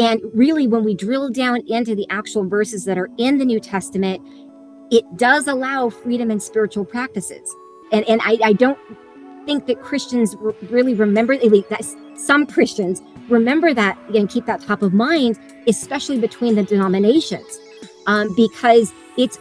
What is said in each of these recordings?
And really, when we drill down into the actual verses that are in the New Testament, it does allow freedom in spiritual practices. And I don't think that Christians really remember, that some Christians remember that and keep that top of mind, especially between the denominations, because it's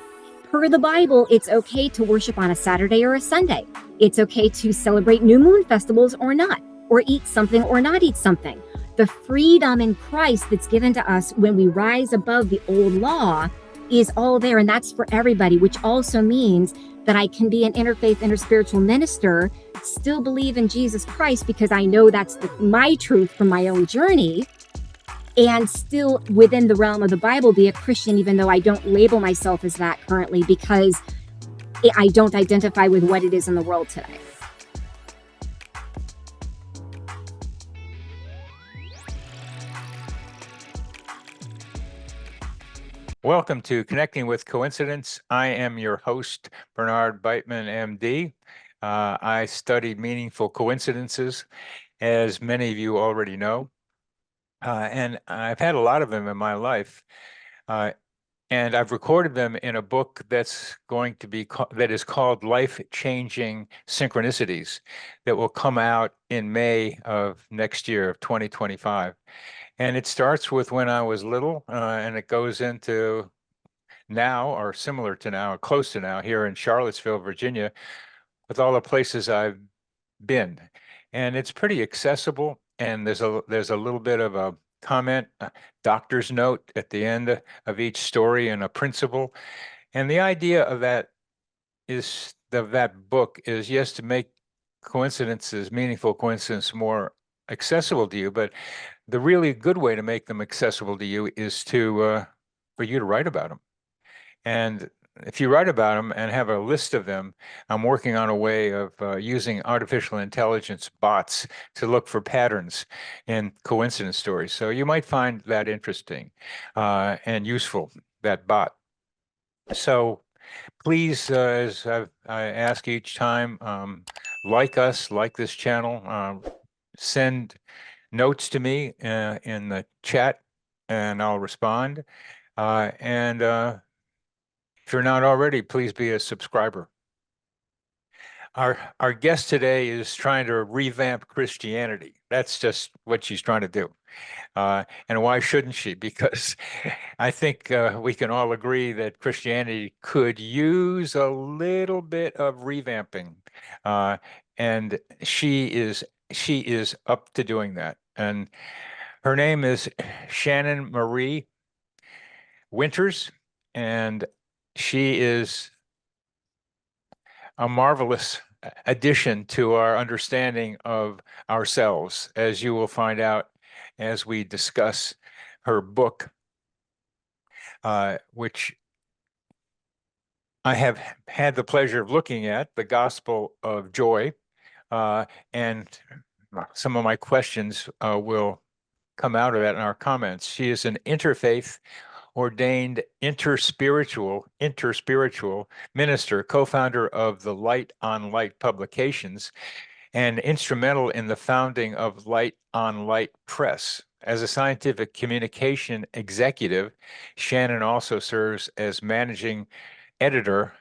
per the Bible, it's okay to worship on a Saturday or a Sunday. It's okay to celebrate new moon festivals or not, or eat something or not eat something. The freedom in Christ that's given to us when we rise above the old law is all there, and that's for everybody, which also means that I can be an interfaith, interspiritual minister, still believe in Jesus Christ because I know that's my truth from my own journey, and still within the realm of the Bible be a Christian, even though I don't label myself as that currently because I don't identify with what it is in the world today. Welcome to Connecting with Coincidence. I am your host, Bernard Beitman, MD. I studied meaningful coincidences, as many of you already know, and I've had a lot of them in my life, and I've recorded them in a book that's going to be that is called Life-Changing Synchronicities, that will come out in May of next year, of 2025. And it starts with when I was little, and it goes into now, or similar to now, or close to now, here in Charlottesville, Virginia, with all the places I've been. And it's pretty accessible, and there's a little bit of a comment, a doctor's note at the end of each story, and a principle. And the idea of that book is, yes, to make coincidences, meaningful coincidences, more accessible to you, but the really good way to make them accessible to you is to for you to write about them. And if you write about them and have a list of them, I'm working on a way of using artificial intelligence bots to look for patterns in coincidence stories. So you might find that interesting and useful, that bot. So please, as I ask each time, like us, like this channel, send notes to me in the chat, and I'll respond. And if you're not already, please be a subscriber. Our guest today is trying to revamp Christianity. That's just what she's trying to do. And why shouldn't she? Because I think we can all agree that Christianity could use a little bit of revamping. And she is up to doing that. And her name is Shannon Marie Winters, and she is a marvelous addition to our understanding of ourselves, as you will find out as we discuss her book, which I have had the pleasure of looking at, The Gospel of Joy, and some of my questions will come out of that in our comments. She is an interfaith, ordained interspiritual minister, co-founder of the Light on Light publications, and instrumental in the founding of Light on Light Press. As a scientific communication executive, Shannon also serves as managing editor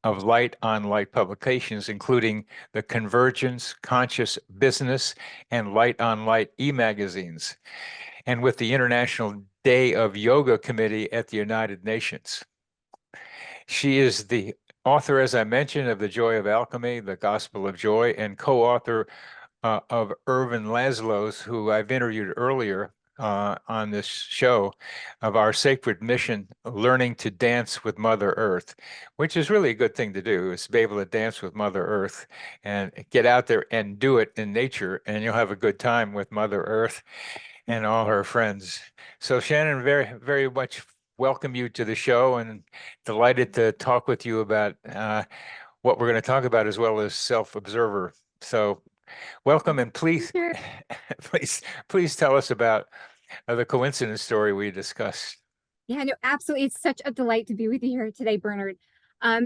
of Light on Light publications, including the Convergence, Conscious Business, and Light on Light e-magazines, and with the International Day of Yoga Committee at the United Nations. She is the author, as I mentioned, of The Joy of Alchemy, The Gospel of Joy, and co-author of Ervin Laszlo's, who I've interviewed earlier on this show, of Our Sacred Mission, Learning to Dance with Mother Earth, which is really a good thing to do, is to be able to dance with Mother Earth and get out there and do it in nature, and you'll have a good time with Mother Earth and all her friends. So Shannon, very, very much welcome you to the show, and delighted to talk with you about what we're going to talk about, as well as self-observer. So welcome, and please, Sure. please tell us about the coincidence story we discussed. Yeah, no, absolutely. It's such a delight to be with you here today, Bernard.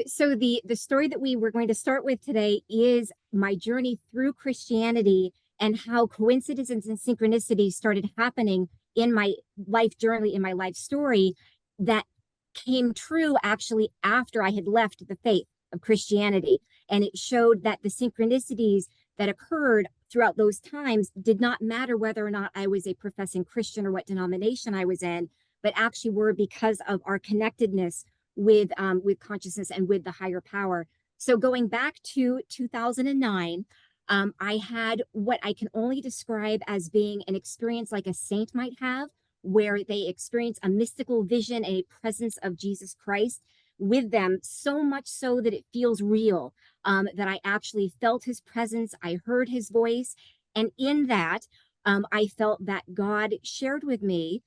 So the story that we were going to start with today is my journey through Christianity and how coincidences and synchronicities started happening in my life journey, in my life story, that came true actually after I had left the faith of Christianity. And it showed that the synchronicities that occurred throughout those times did not matter whether or not I was a professing Christian or what denomination I was in, but actually were because of our connectedness with consciousness and with the higher power. So going back to 2009, I had what I can only describe as being an experience like a saint might have, where they experience a mystical vision, a presence of Jesus Christ with them, so much so that it feels real, that I actually felt his presence, I heard his voice, and in that, I felt that God shared with me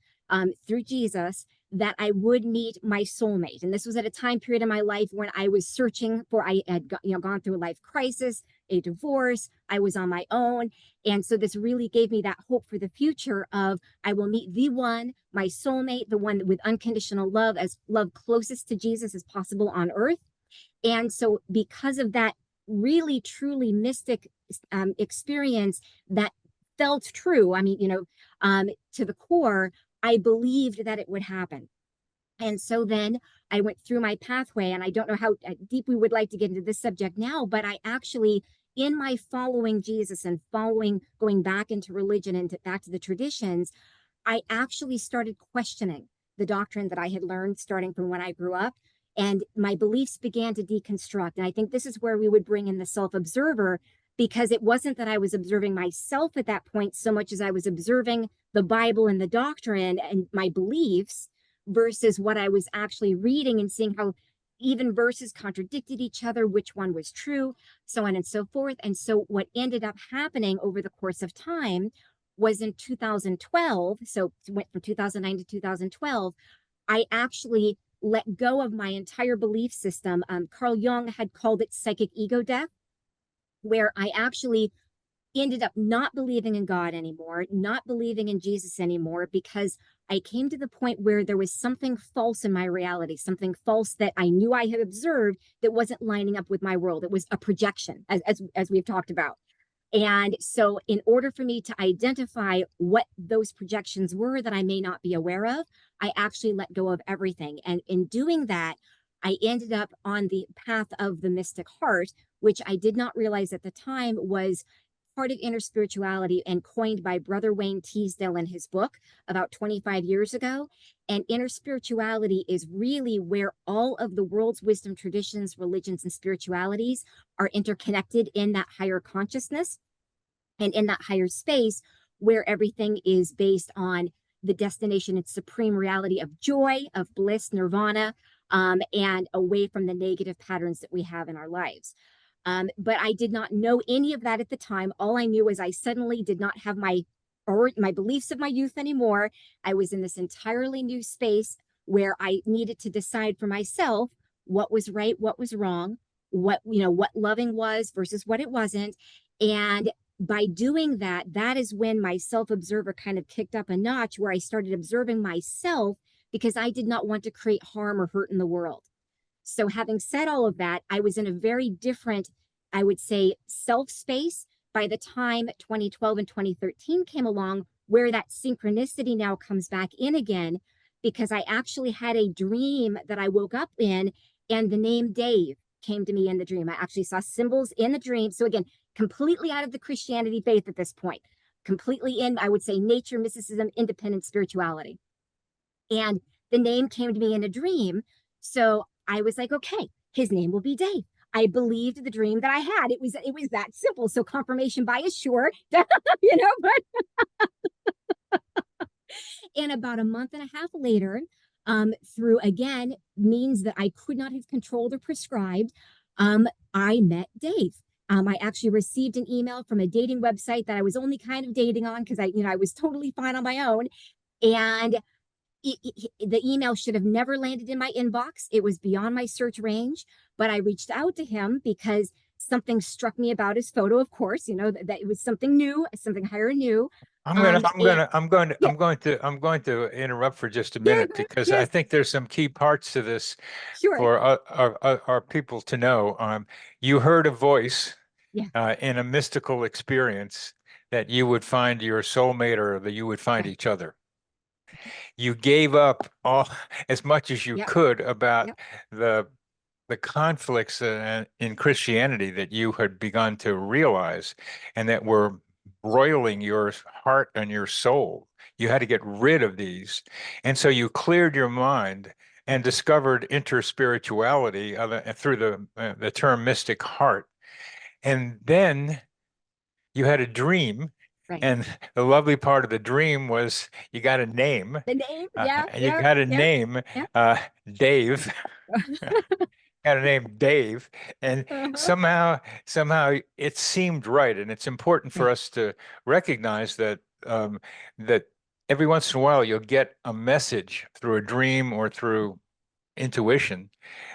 through Jesus that I would meet my soulmate. And this was at a time period in my life when I was searching for, I had gone through a life crisis, a divorce, I was on my own. And so this really gave me that hope for the future of I will meet the one, my soulmate, the one with unconditional love, as love closest to Jesus as possible on earth. And so because of that really, truly mystic experience that felt true, I mean, to the core, I believed that it would happen. And so then I went through my pathway, and I don't know how deep we would like to get into this subject now, but I actually, in my following Jesus and going back into religion and back to the traditions, I actually started questioning the doctrine that I had learned starting from when I grew up. And my beliefs began to deconstruct. And I think this is where we would bring in the self-observer, because it wasn't that I was observing myself at that point so much as I was observing the Bible and the doctrine and my beliefs versus what I was actually reading and seeing how even verses contradicted each other, which one was true, so on and so forth. And so what ended up happening over the course of time was in 2012, so it went from 2009 to 2012, I actually let go of my entire belief system. Carl Jung had called it psychic ego death, where I actually ended up not believing in God anymore, not believing in Jesus anymore, because I came to the point where there was something false in my reality, something false that I knew I had observed that wasn't lining up with my world. It was a projection, as we've talked about. And so in order for me to identify what those projections were that I may not be aware of, I actually let go of everything. And in doing that, I ended up on the path of the mystic heart, which I did not realize at the time was part of inner spirituality and coined by Brother Wayne Teasdale in his book about 25 years ago. And inner spirituality is really where all of the world's wisdom traditions, religions, and spiritualities are interconnected in that higher consciousness and in that higher space where everything is based on the destination and supreme reality of joy, of bliss, nirvana, and away from the negative patterns that we have in our lives. But I did not know any of that at the time. All I knew was I suddenly did not have my beliefs of my youth anymore. I was in this entirely new space where I needed to decide for myself what was right, what was wrong, what loving was versus what it wasn't. And by doing that, that is when my self-observer kind of kicked up a notch, where I started observing myself because I did not want to create harm or hurt in the world. So having said all of that, I was in a very different, I would say, self space by the time 2012 and 2013 came along, where that synchronicity now comes back in again, because I actually had a dream that I woke up in, and the name Dave came to me in the dream. I actually saw symbols in the dream. So again, completely out of the Christianity faith at this point, completely in, I would say, nature, mysticism, independent spirituality. And the name came to me in a dream. So I was like, okay, his name will be Dave. I believed the dream that I had. It was that simple. So confirmation bias, sure, but and about a month and a half later, through again means that I could not have controlled or prescribed, I met Dave. I actually received an email from a dating website that I was only kind of dating on because I was totally fine on my own, and the email should have never landed in my inbox. It was beyond my search range, but I reached out to him because something struck me about his photo. Of course, that it was something new, something higher and new. I'm Yeah, going to interrupt for just a yeah, minute because I yes, think there's some key parts to this sure, for our people to know. You heard a voice yeah, in a mystical experience that you would find your soulmate or that you would find right. each other. you gave up all as much as you Yep. could about Yep. the the conflicts in Christianity that you had begun to realize and that were roiling your heart and your soul. You had to get rid of these. And so you cleared your mind and discovered interspirituality through the term mystic heart. And then you had a dream. Right. And the lovely part of the dream was you got a name. The name. Yeah. You Yep. got a Yep. name, Yep. Dave. Got a name Dave, and Uh-huh. somehow it seemed right. And it's important for Right. us to recognize that every once in a while you'll get a message through a dream or through intuition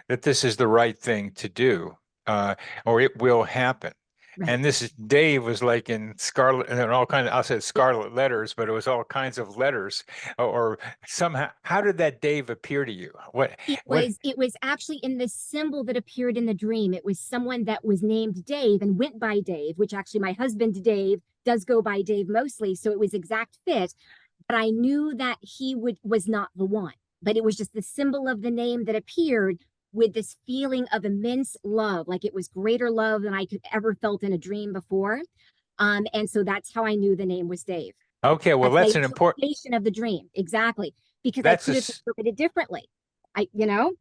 that this is the right thing to do, uh, or it will happen. Right. And this is Dave was like in scarlet and all kinds of, I said It, scarlet letters, but it was all kinds of letters. Or somehow, how did that Dave appear to you? What? it was actually in the symbol that appeared in the dream. It was someone that was named Dave and went by Dave, which actually my husband Dave does go by Dave mostly. So it was exact fit. But I knew that was not the one. But it was just the symbol of the name that appeared with this feeling of immense love, like it was greater love than I could ever felt in a dream before. And so that's how I knew the name was Dave. Okay, well, That's my that's an important. interpretation of the dream. Exactly. Because I That's a could have interpreted differently. You know,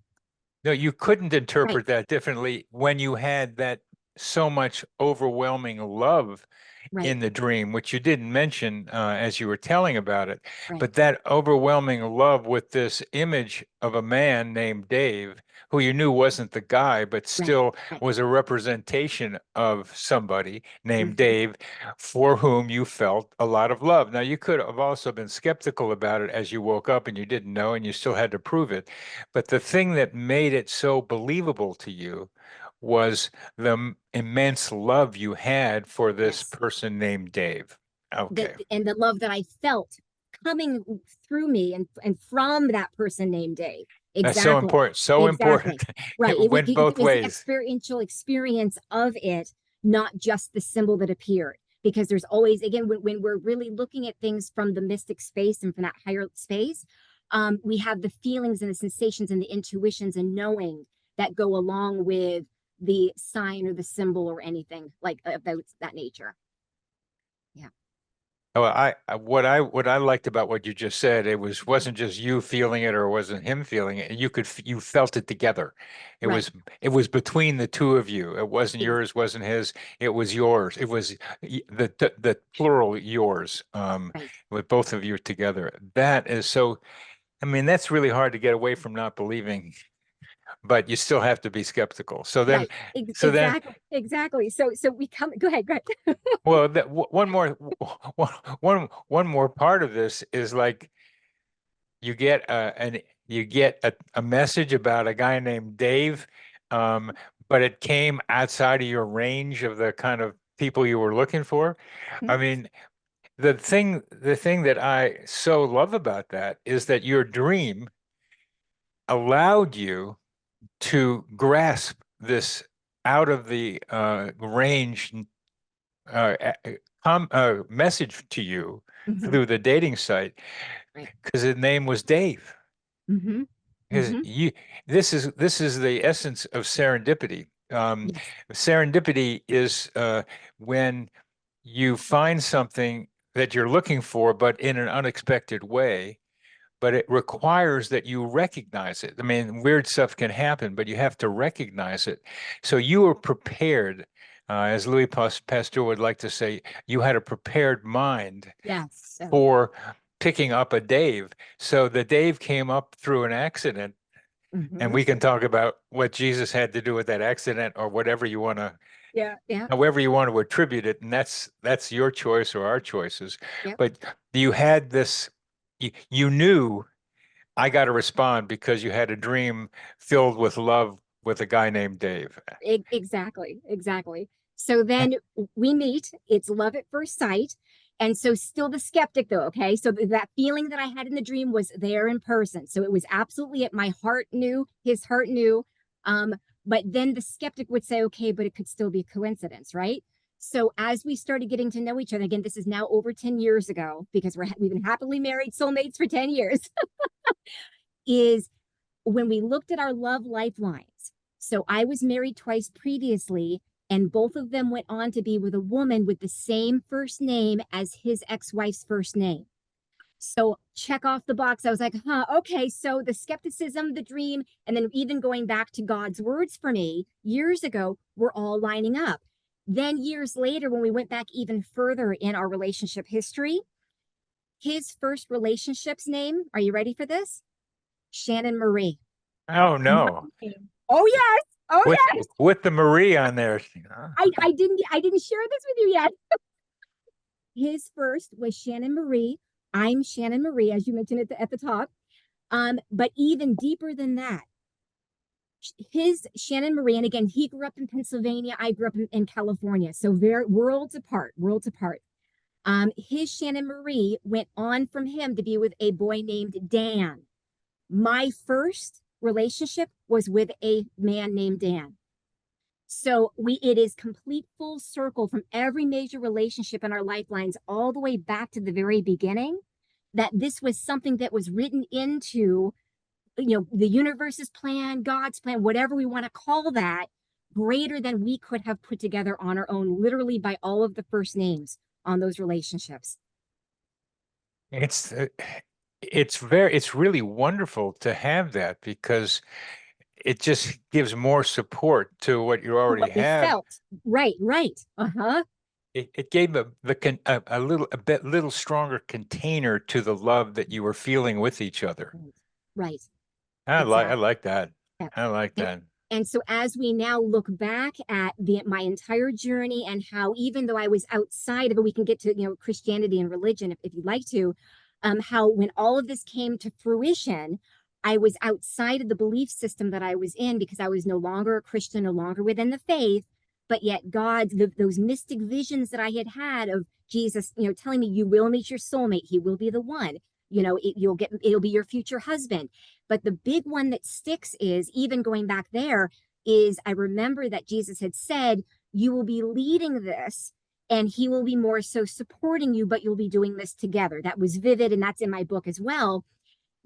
No, you couldn't right, interpret that differently when you had that so much overwhelming love right, in the dream, which you didn't mention as you were telling about it. right. But that overwhelming love with this image of a man named Dave, who you knew wasn't the guy, but Right, still right. was a representation of somebody named Mhm. Dave for whom you felt a lot of love. Now, you could have also been skeptical about it as you woke up and you didn't know and you still had to prove it. But the thing that made it so believable to you was the immense love you had for this Yes. person named Dave. Okay. And the love that I felt coming through me and from that person named Dave. That's so Exactly. important. So important. Exactly. Right. It went It both was the ways. experiential experience of it, not just the symbol that appeared. Because there's always, again, when we're really looking at things from the mystic space and from that higher space, we have the feelings and the sensations and the intuitions and knowing that go along with the sign or the symbol or anything like of that nature. Yeah. Oh, what I liked about what you just said, it wasn't just you feeling it or wasn't him feeling it. You felt it together. It Right. was it was between the two of you. It wasn't Ex- yours, wasn't his. It was yours. It was the plural yours. right. With both of you together. That is so. I mean, that's really hard to get away from not believing, but you still have to be skeptical. Right. So then, Exactly. Exactly. So we come. Go ahead. Go ahead. well, one more, one more part of this is like you get you get a message about a guy named Dave, um, but it came outside of your range of the kind of people you were looking for. I mean, the thing that I so love about that is that your dream allowed you to grasp this out of the range uh, message to you Hmm. through the dating site Right. because his name was Dave. Hmm. Because Hmm. this is the essence of serendipity. Yes. Serendipity is when you find something that you're looking for, but in an unexpected way. But it requires that you recognize it. I mean, weird stuff can happen, but you have to recognize it. So you were prepared, as Louis Pasteur would like to say, you had a prepared mind Yes. So. for picking up a Dave. So the Dave came up through an accident, and Hmm. we can talk about what Jesus had to do with that accident or whatever you want to, Yeah. Yeah. however you want to attribute it, and that's your choice or our choices. Yep. But you had this, you knew I got to respond because you had a dream filled with love with a guy named Dave. Exactly. Exactly. So then we meet. It's love at first sight. And so still the skeptic though, okay? So that feeling that I had in the dream was there in person. So it was absolutely it. My heart knew, his heart knew. But then the skeptic would say, okay, but it could still be a coincidence, right? So as we started getting to know each other, again, this is now over 10 years ago because we've been happily married soulmates for 10 years, is when we looked at our love lifelines. So I was married twice previously, and both of them went on to be with a woman with the same first name as his ex-wife's first name. So check off the box. I was like, okay. So the skepticism, the dream, and then even going back to God's words for me years ago were all lining up. Then years later, when we went back even further in our relationship history, his first relationship's name, are you ready for this? Shannon Marie. Oh no. Oh yes. Oh With yes. with the Marie on there. I didn't share this with you yet. His first was Shannon Marie. I'm Shannon Marie, as you mentioned at the top. But even deeper than that, his Shannon Marie, and again, he grew up in Pennsylvania. I grew up in California. So very worlds apart, worlds apart. His Shannon Marie went on from him to be with a boy named Dan. My first relationship was with a man named Dan. So it is complete full circle from every major relationship in our lifelines all the way back to the very beginning, that this was something that was written into, the universe's plan, God's plan, whatever we want to call that, greater than we could have put together on our own, literally by all of the first names on those relationships. It's really wonderful to have that because it just gives more support to what you already What we have. felt. Right, right. Uh-huh. It gave a little stronger container to the love that you were feeling with each other. Right. I Exactly. like that. Yeah. I like And, that. and so as we now look back at my entire journey and how, even though I was outside of it, we can get to, Christianity and religion if you'd like to, how when all of this came to fruition, I was outside of the belief system that I was in because I was no longer a Christian, no longer within the faith, but yet those mystic visions that I had of Jesus, telling me you will meet your soulmate, he will be the one, it'll be your future husband. But the big one that sticks is, even going back there, is I remember that Jesus had said, you will be leading this and he will be more so supporting you, but you'll be doing this together. That was vivid, and that's in my book as well.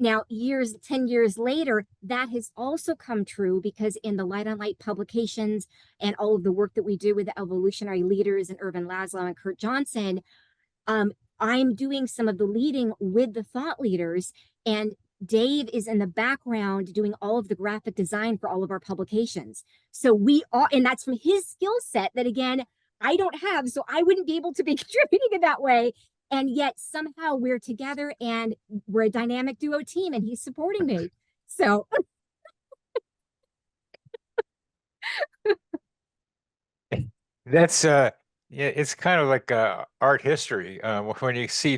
Now, 10 years later, that has also come true because in the Light on Light publications and all of the work that we do with the evolutionary leaders and Irvin Laszlo and Kurt Johnson, I'm doing some of the leading with the thought leaders, and Dave is in the background doing all of the graphic design for all of our publications. So and that's from his skill set that, again, I don't have, so I wouldn't be able to be contributing in that way. And yet somehow we're together and we're a dynamic duo team, and he's supporting me. So That's yeah, it's kind of like art history when you see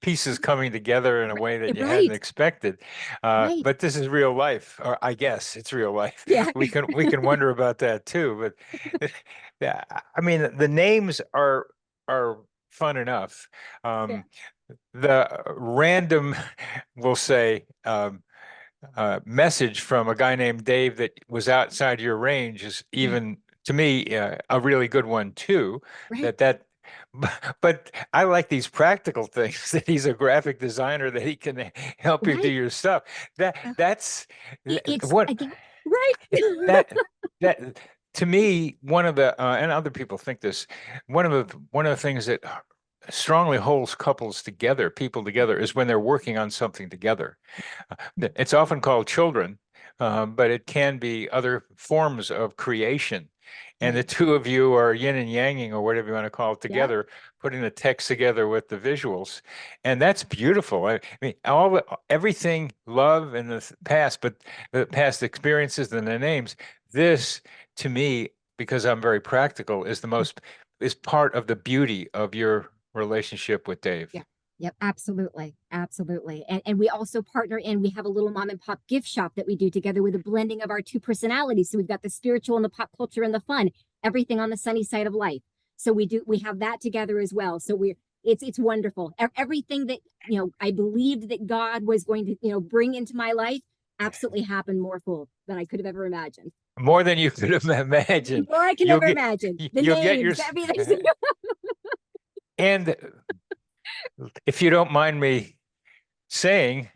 pieces coming together in a way that you hadn't right, expected. right. But this is real life, or I guess it's real life. Yeah. We can wonder about that too. But yeah, I mean the names are fun enough. Yeah. Um, the random, we'll say, message from a guy named Dave that was outside your range is Yeah. even to me a really good one too. Right. That but I like these practical things that he's a graphic designer that he can help you do Right. your stuff. That's It's what again, right. that that to me one of the and other people think this one of the things that strongly holds couples together, people together, is when they're working on something together. It's often called children, but it can be other forms of creation. And the Right. two of you are yin and yanging, or whatever you want to call it, Yep. together, putting the text together with the visuals, and that's beautiful. I mean, everything, love in the past, but the past experiences and the names. This, to me, because I'm very practical, is part of the beauty of your relationship with Dave. Yeah. Yep. Absolutely. Absolutely. And we also partner in, we have a little mom and pop gift shop that we do together with a blending of our two personalities. So we've got the spiritual and the pop culture and the fun, everything on the sunny side of life. So we have that together as well. So it's wonderful. Everything that, I believed that God was going to, bring into my life absolutely happened more full than I could have ever imagined. More than you could imagine. More I can You'll never get imagine. The you'll get your names, everything. and if you don't mind me saying,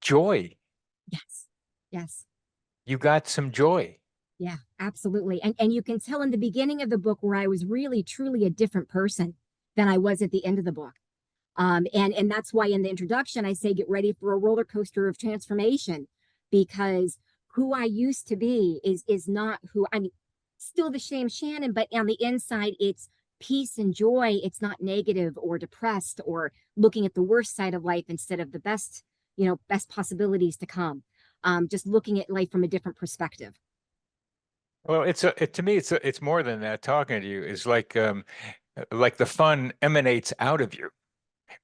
joy. Yes. Yes. You got some joy. Yeah, absolutely. And you can tell in the beginning of the book where I was really truly a different person than I was at the end of the book. And that's why in the introduction I say get ready for a roller coaster of transformation, because who I used to be is not who I'm. Still the same Shannon, but on the inside it's peace and joy. It's not negative or depressed or looking at the worst side of life instead of the best, best possibilities to come. Just looking at life from a different perspective. Well, to me, it's more than that. Talking to you is like the fun emanates out of you.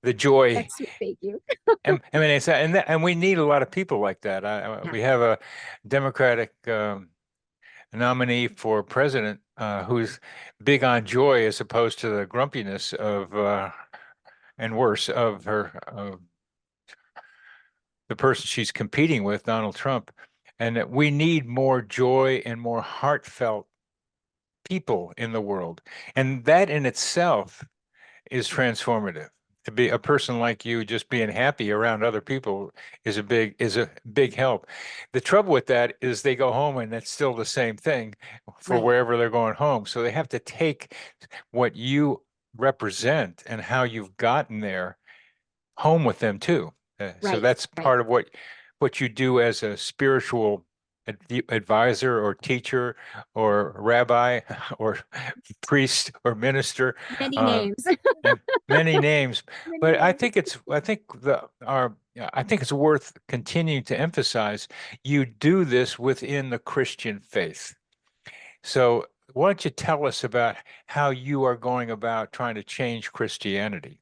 The joy That's sweet. Thank you. emanates out, and we need a lot of people like that. Yeah. We have a Democratic nominee for president who's big on joy as opposed to the grumpiness of and worse of her the person she's competing with, Donald Trump. And that we need more joy and more heartfelt people in the world. And that in itself is transformative. To be a person like you, just being happy around other people is a big help. The trouble with that is they go home and it's still the same thing for Right. wherever they're going home. So they have to take what you represent and how you've gotten there home with them too. So Right. that's Right. part of what you do as a spiritual advisor or teacher or rabbi or priest or minister, Many uh, names. and many names. Many But names. I think it's worth continuing to emphasize. You do this within the Christian faith. So why don't you tell us about how you are going about trying to change Christianity?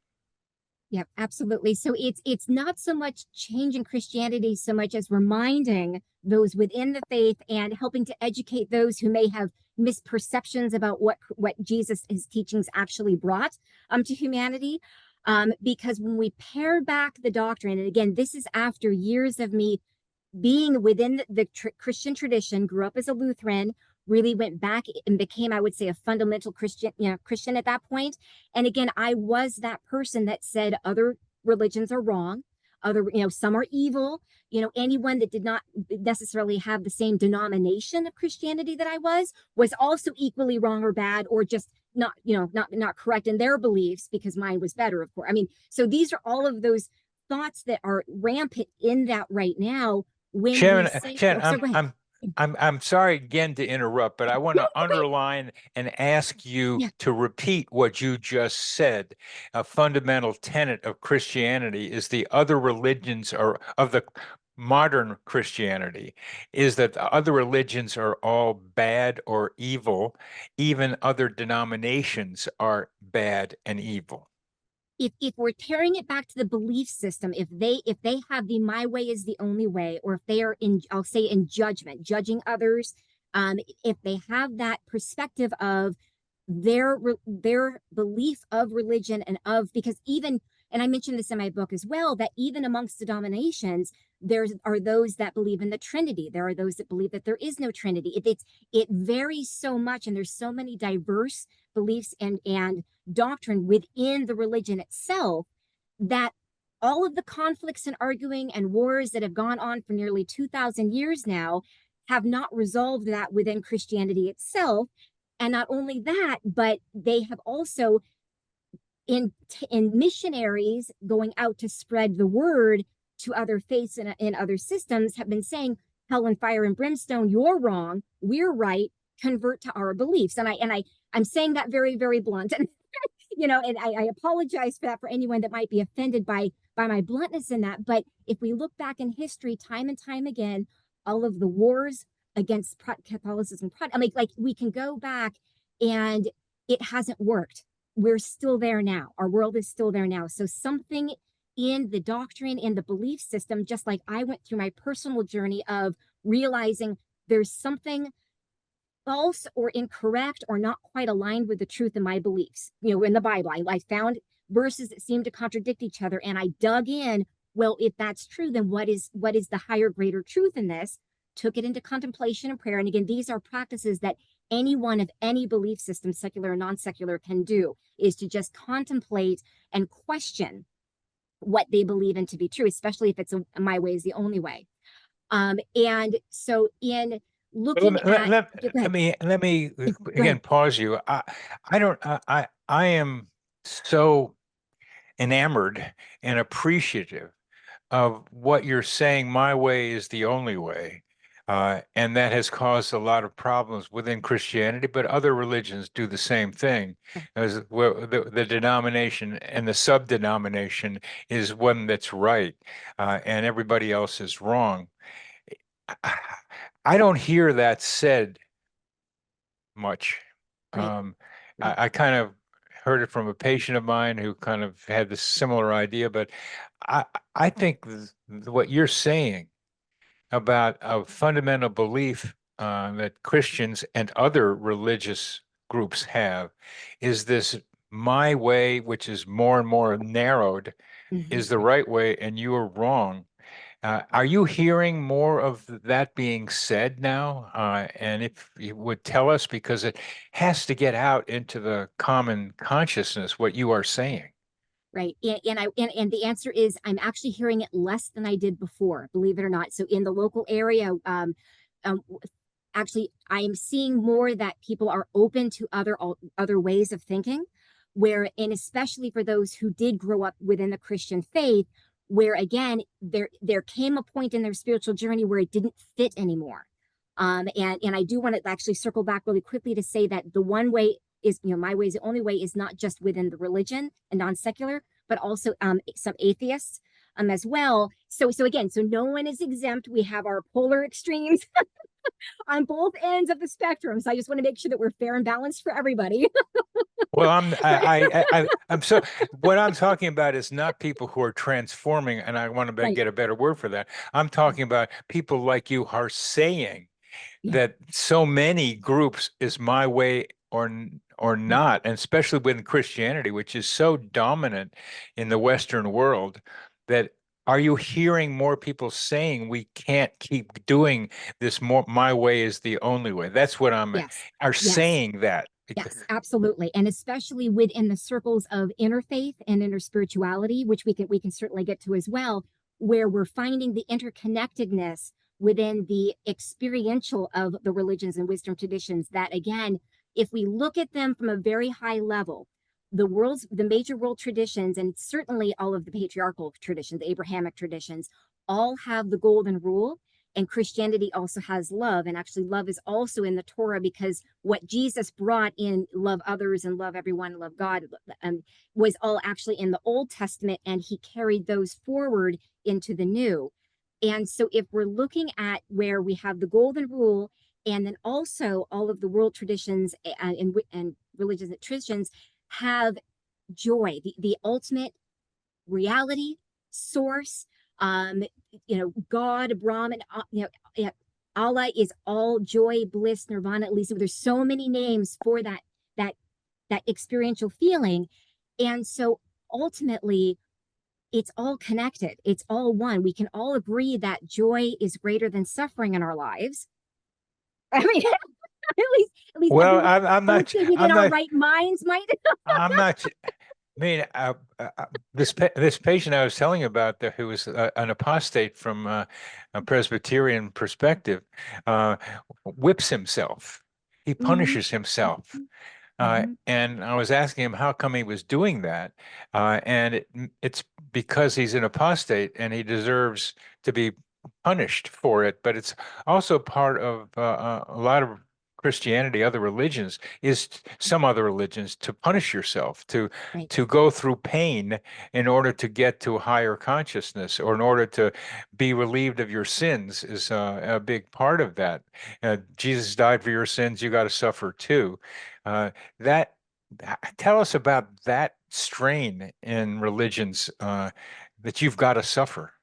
Yeah, absolutely. So it's not so much changing Christianity so much as reminding those within the faith and helping to educate those who may have misperceptions about what Jesus his teachings actually brought to humanity. Because when we pare back the doctrine, and again, this is after years of me being within the Christian tradition, grew up as a Lutheran, really went back and became, I would say, a fundamental Christian at that point. And again, I was that person that said other religions are wrong, some are evil. Anyone that did not necessarily have the same denomination of Christianity that I was also equally wrong or bad, or just not correct in their beliefs because mine was better, of course. I mean, so these are all of those thoughts that are rampant in that right now when we say, Shannon, oh, so go ahead. I'm sorry again to interrupt, but I want No, to go ahead. underline and ask you Yeah, to repeat what you just said. A fundamental tenet of Christianity is the other religions are of the modern Christianity is that the other religions are all bad or evil. Even other denominations are bad and evil. if we're tearing it back to the belief system, if they have the my way is the only way, or if they are in, I'll say, in judgment, judging others, if they have that perspective of their belief of religion and of, because even, and I mentioned this in my book as well, that even amongst denominations there are those that believe in the Trinity, there are those that believe that there is no Trinity. It varies so much, and there's so many diverse beliefs and doctrine within the religion itself, that all of the conflicts and arguing and wars that have gone on for nearly 2,000 years now have not resolved that within Christianity itself. And not only that, but they have also, in missionaries going out to spread the word to other faiths and in other systems, have been saying, hell and fire and brimstone, you're wrong, we're right, convert to our beliefs. I'm saying that very, very blunt. And and I apologize for that for anyone that might be offended by my bluntness in that. But if we look back in history, time and time again, all of the wars against Catholicism, I mean, like, we can go back and it hasn't worked. We're still there now. Our world is still there now. So something in the doctrine, in the belief system, just like I went through my personal journey of realizing there's something false or incorrect or not quite aligned with the truth in my beliefs. In the Bible, I found verses that seemed to contradict each other, and I dug in. Well, if that's true, then what is the higher, greater truth in this? took it into contemplation and prayer. And again, these are practices that anyone of any belief system, secular or non-secular, can do, is to just contemplate and question what they believe in to be true, especially if it's my way is the only way. And so in looking at, go ahead. Let me Go again ahead. pause you. I am so enamored and appreciative of what you're saying. My way is the only way. And that has caused a lot of problems within Christianity, but other religions do the same thing. As well, the denomination and the sub-denomination is one that's right, and everybody else is wrong. I don't hear that said much. Right. Um, Right. I kind of heard it from a patient of mine who kind of had this similar idea, but I, I think what you're saying about a fundamental belief that Christians and other religious groups have is this my way, which is more and more narrowed, Mhm. is the right way, and you are wrong. Are you hearing more of that being said now? And if you would tell us, because it has to get out into the common consciousness, what you are saying. Right. And the answer is I'm actually hearing it less than I did before, believe it or not. So in the local area, um, actually, I'm seeing more that people are open to other ways of thinking, where, and especially for those who did grow up within the Christian faith, where again there came a point in their spiritual journey where it didn't fit anymore. And I do want to actually circle back really quickly to say that the one way is, my way is the only way, is not just within the religion and non-secular, but also some atheists as well. So again, so no one is exempt. We have our polar extremes on both ends of the spectrum. So I just want to make sure that we're fair and balanced for everybody. Well, I'm so what I'm talking about is not people who are transforming, and I want to Right. get a better word for that. I'm talking about people like you are saying Yeah. that so many groups is my way or not, and especially within Christianity, which is so dominant in the Western world, that are you hearing more people saying we can't keep doing this more? My way is the only way. That's what I'm Yes. are Yes. saying that. Yes, absolutely. And especially within the circles of interfaith and interspirituality, which we can certainly get to as well, where we're finding the interconnectedness within the experiential of the religions and wisdom traditions that, again, if we look at them from a very high level, the major world traditions, and certainly all of the patriarchal traditions, the Abrahamic traditions, all have the golden rule. And Christianity also has love. And actually, love is also in the Torah, because what Jesus brought in, love others and love everyone, love God, was all actually in the Old Testament. And he carried those forward into the New. And so if we're looking at where we have the golden rule, and then also all of the world traditions and religious traditions have joy, the ultimate reality, source, um, God, Brahman, Allah is all joy, bliss, nirvana. At least there's so many names for that that experiential feeling, and so ultimately, it's all connected. It's all one. We can all agree that joy is greater than suffering in our lives. I mean, at least Well, everyone, I would say within I'm our not, right minds might. I'm not. I mean, this patient I was telling you about, who was an apostate from a Presbyterian perspective, uh, whips himself. He Mm-hmm. punishes himself. Mm-hmm. And I was asking him how come he was doing that, and it's because he's an apostate and he deserves to be punished for it. But it's also part of a lot of Christianity, other religions, some other religions, to punish yourself, Right. to go through pain in order to get to a higher consciousness, or in order to be relieved of your sins, is a big part of that. Jesus died for your sins; you got to suffer too. That Tell us about that strain in religions that you've got to suffer.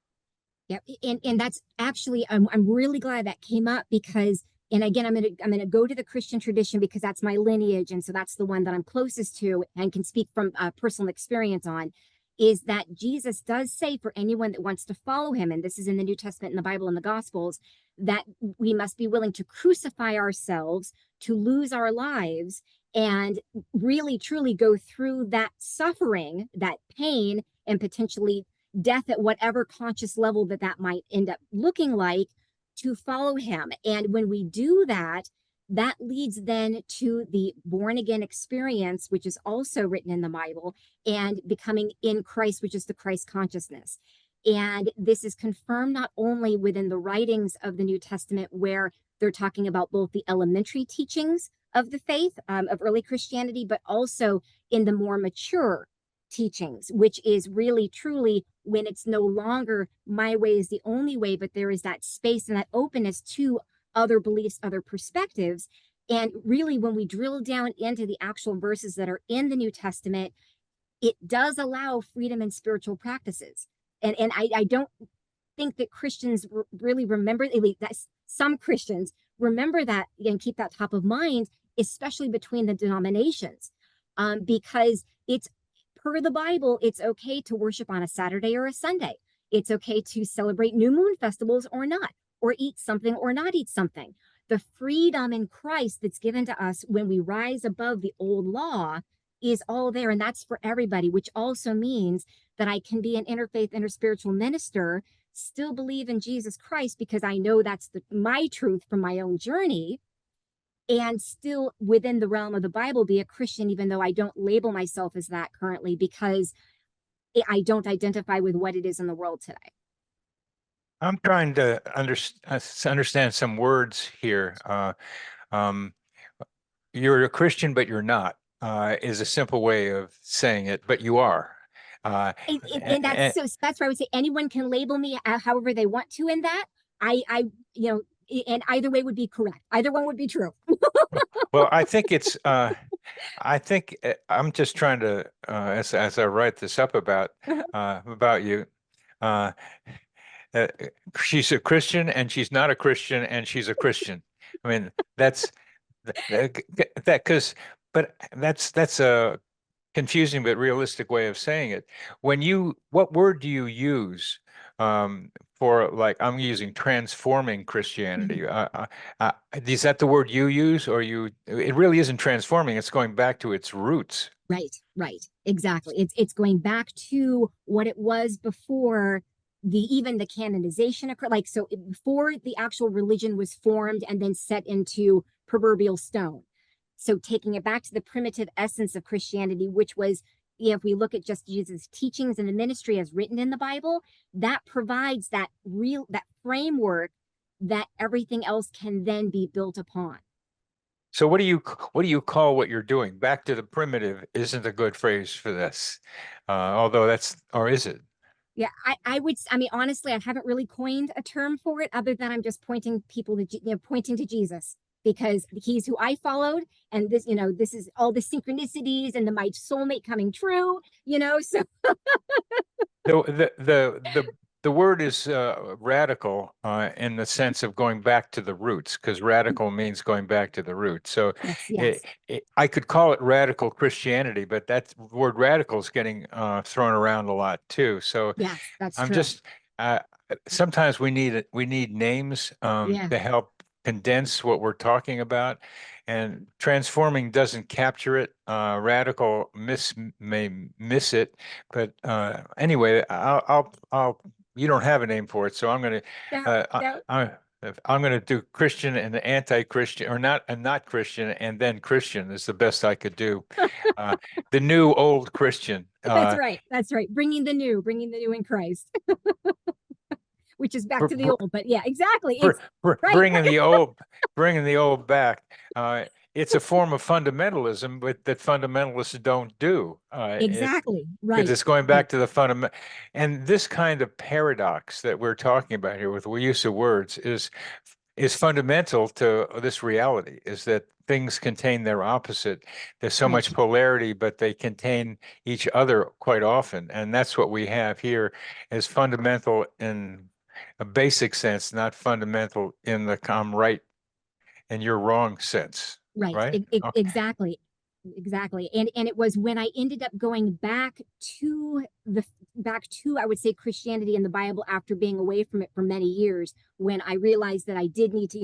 Yeah, and that's actually, I'm really glad that came up, because, and again, I'm gonna go to the Christian tradition because that's my lineage, and so that's the one that I'm closest to and can speak from personal experience on. is that Jesus does say for anyone that wants to follow him, and this is in the New Testament, in the Bible, and the Gospels, that we must be willing to crucify ourselves, to lose our lives, and really truly go through that suffering, that pain, and potentially death at whatever conscious level that that might end up looking like, to follow him. And when we do that, that leads then to the born again experience, which is also written in the Bible, and becoming in Christ, which is the Christ consciousness. And this is confirmed not only within the writings of the New Testament, where they're talking about both the elementary teachings of the faith, of early Christianity, but also in the more mature teachings, which is really truly when it's no longer my way is the only way, but there is that space and that openness to other beliefs, other perspectives. And really, when we drill down into the actual verses that are in the New Testament, it does allow freedom in spiritual practices. And I don't think that Christians really remember, that some Christians remember that and keep that top of mind, especially between the denominations, because it's per the Bible, it's okay to worship on a Saturday or a Sunday. It's okay to celebrate new moon festivals or not, or eat something or not eat something. The freedom in Christ that's given to us when we rise above the old law is all there, and that's for everybody, which also means that I can be an interfaith, interspiritual minister, still believe in Jesus Christ because I know that's my truth from my own journey, and still within the realm of the Bible be a Christian, even though I don't label myself as that currently because I don't identify with what it is in the world today. I'm trying to understand some words here. You're a Christian, but you're not, is a simple way of saying it, but you are. And that's where I would say anyone can label me however they want to in that. And either way would be correct. Either one would be true. Well, I think it's, I think I'm just trying to, as I write this up about you, uh, uh, she's a Christian and she's not a Christian and she's a Christian. I mean, that's that because, but that's a confusing but realistic way of saying it. What word do you use for, like, I'm using transforming Christianity? Is that the word you use, or it really isn't transforming, it's going back to its roots. Right, exactly. It's going back to what it was before even the canonization occurred. Like, so before the actual religion was formed and then set into proverbial stone. So taking it back to the primitive essence of Christianity, which was, if we look at just Jesus' teachings and the ministry as written in the Bible, that provides that framework that everything else can then be built upon. So what do you call what you're doing? Back to the primitive isn't a good phrase for this, although or is it? Yeah, I mean, honestly, I haven't really coined a term for it other than I'm just pointing pointing to Jesus, because he's who I followed. And this is all the synchronicities and my soulmate coming true, so. The word is radical in the sense of going back to the roots, because radical means going back to the roots. So Yes. I could call it radical Christianity, but that word radical is getting thrown around a lot too. So Yes, that's I'm true. just sometimes we need names Yeah. to help condense what we're talking about, and transforming doesn't capture it. Radical may miss it, but anyway, I'll you don't have a name for it, so I'm going No, to no. I'm going to do Christian and anti-Christian, or not Christian and then Christian is the best I could do. The new old Christian. That's right. That's right. Bringing the new in Christ, which is back to the old. But yeah, exactly. It's right. Bringing the old back. It's a form of fundamentalism, but that fundamentalists don't do. Exactly. Right. Because it's going back to the fundament. And this kind of paradox that we're talking about here with the use of words is fundamental to this reality, is that things contain their opposite. There's so much polarity, but they contain each other quite often. And that's what we have here, is fundamental in a basic sense, not fundamental in the I'm right and you're wrong sense. Right. Right? Exactly. Exactly. And it was when I ended up going back to I would say Christianity and the Bible after being away from it for many years, when I realized that I did need to,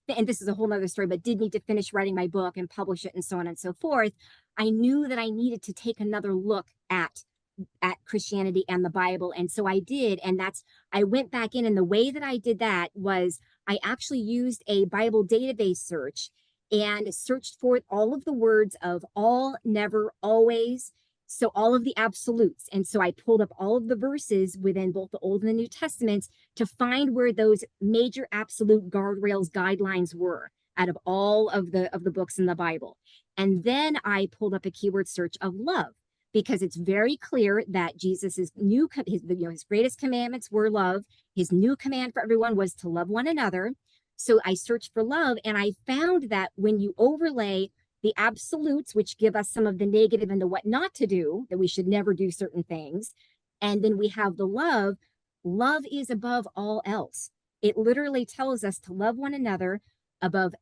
and this is a whole nother story, but did need to finish writing my book and publish it and so on and so forth. I knew that I needed to take another look at Christianity and the Bible. And so I did. And I went back in. And the way that I did that was I actually used a Bible database search and searched for all of the words of all, never, always. So all of the absolutes. And so I pulled up all of the verses within both the Old and the New Testaments to find where those major absolute guardrails, guidelines were out of all of the books in the Bible. And then I pulled up a keyword search of love, because it's very clear that Jesus's his greatest commandments were love. His new command for everyone was to love one another. So I searched for love, and I found that when you overlay the absolutes, which give us some of the negative and the what not to do, that we should never do certain things, and then we have the love, love is above all else. It literally tells us to love one another above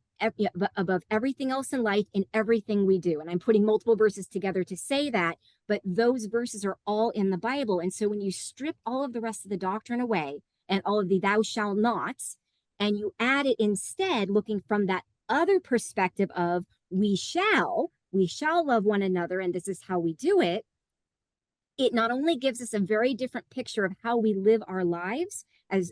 everything else in life, in everything we do. And I'm putting multiple verses together to say that, but those verses are all in the Bible. And so when you strip all of the rest of the doctrine away and all of the thou shalt nots, and you add it instead, looking from that other perspective of we shall love one another, and this is how we do it, it not only gives us a very different picture of how we live our lives as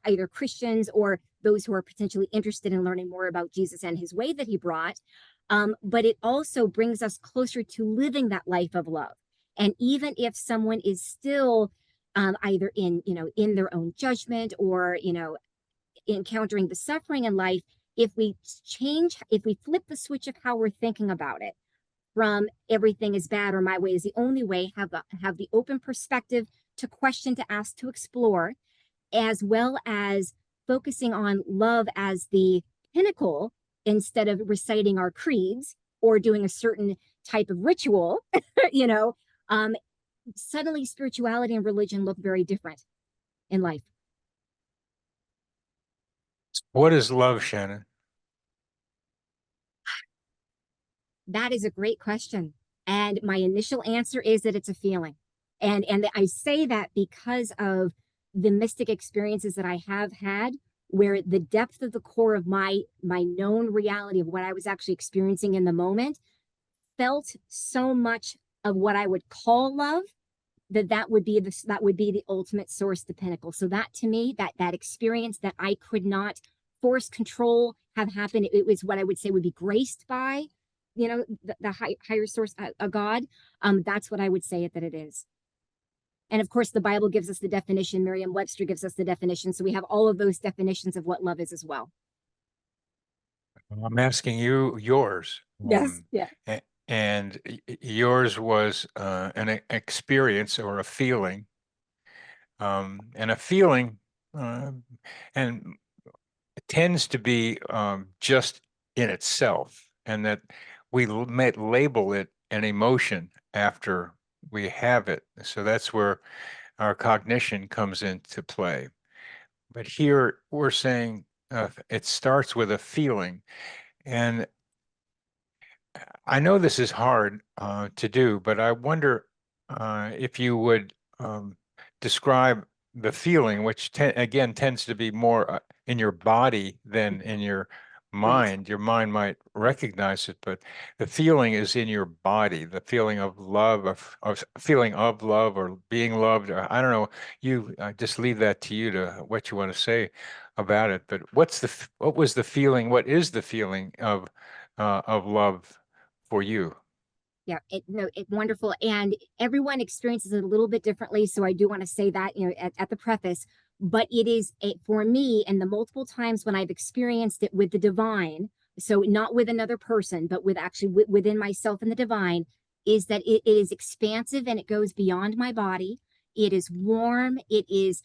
either Christians or those who are potentially interested in learning more about Jesus and his way that he brought, but it also brings us closer to living that life of love. And even if someone is still either in their own judgment or encountering the suffering in life, if we flip the switch of how we're thinking about it from everything is bad or my way is the only way, have the open perspective to question, to ask, to explore, as well as focusing on love as the pinnacle instead of reciting our creeds or doing a certain type of ritual, suddenly spirituality and religion look very different in life. What is love, Shannon? That is a great question. And my initial answer is that it's a feeling. And I say that because of the mystic experiences that I have had, where the depth of the core of my known reality of what I was actually experiencing in the moment felt so much of what I would call love, that would be the ultimate source, the pinnacle. So that, to me, that experience that I could not force, control, have happen, it was what I would say would be graced by the higher source, a God. That's what I would say that it is. And of course, the Bible gives us the definition. Merriam-Webster gives us the definition. So we have all of those definitions of what love is as well. I'm asking you yours. Yes. Yeah. And yours was an experience or a feeling. And a feeling and it tends to be just in itself, and that we might label it an emotion after we have it. So that's where our cognition comes into play. But here we're saying it starts with a feeling. And I know this is hard to do, but I wonder if you would describe the feeling, which again tends to be more in your body than in your mind. Your mind might recognize it, but the feeling is in your body, the feeling of love, of feeling of love or being loved. Or, I don't know. I just leave that to you to what you want to say about it. But what was the feeling? What is the feeling of love for you? Yeah, it's wonderful. And everyone experiences it a little bit differently. So I do want to say that, at the preface, but it is for me, and the multiple times when I've experienced it with the divine, so not with another person, but with actually within myself and the divine, is that it is expansive and it goes beyond my body. It is warm. It is